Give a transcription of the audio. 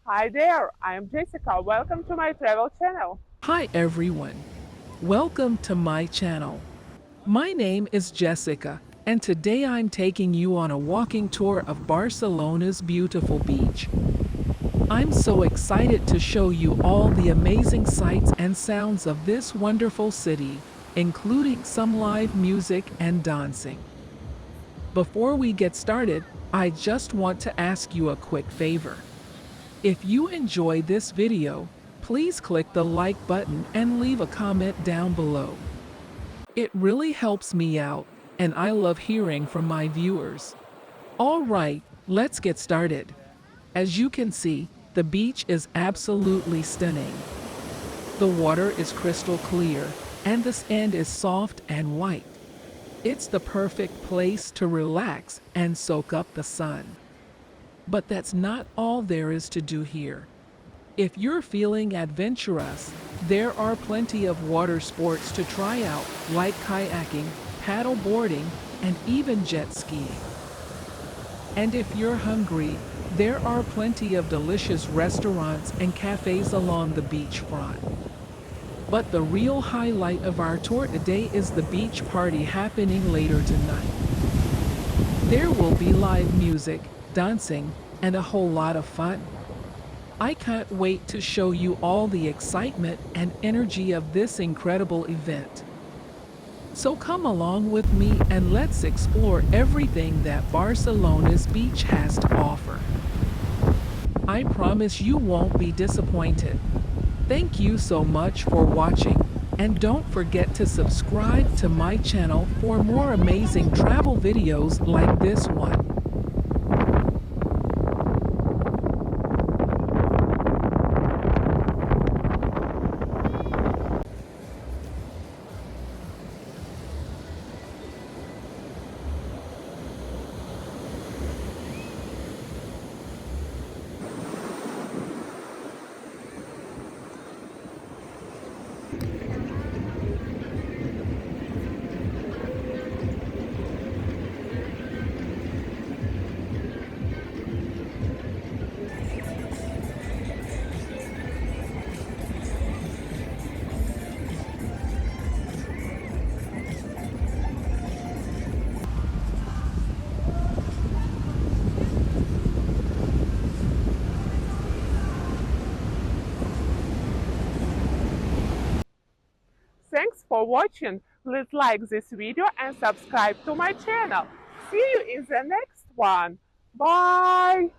Hi there, I am Jessica. Welcome to my travel channel. Hi everyone. Welcome to my channel. My name is Jessica, and today I'm taking you on a walking tour of Barcelona's beautiful beach. I'm so excited to show you all the amazing sights and sounds of this wonderful city, including some live music and dancing. Before we get started, I just want to ask you a quick favor. If you enjoy this video, please click the like button and leave a comment down below. It really helps me out, and I love hearing from my viewers. Alright, let's get started. As you can see, the beach is absolutely stunning. The water is crystal clear, and the sand is soft and white. It's the perfect place to relax and soak up the sun. But that's not all there is to do here. If you're feeling adventurous, there are plenty of water sports to try out, like kayaking, paddle boarding, and even jet skiing. And if you're hungry, there are plenty of delicious restaurants and cafes along the beachfront. But the real highlight of our tour today is the beach party happening later tonight. There will be live music, dancing, and a whole lot of fun. I can't wait to show you all the excitement and energy of this incredible event. So come along with me and let's explore everything that Barcelona's beach has to offer. I promise you won't be disappointed. Thank you so much for watching, and don't forget to subscribe to my channel for more amazing travel videos like this one. Thanks for watching. Please like this video and subscribe to my channel. See you in the next one. Bye!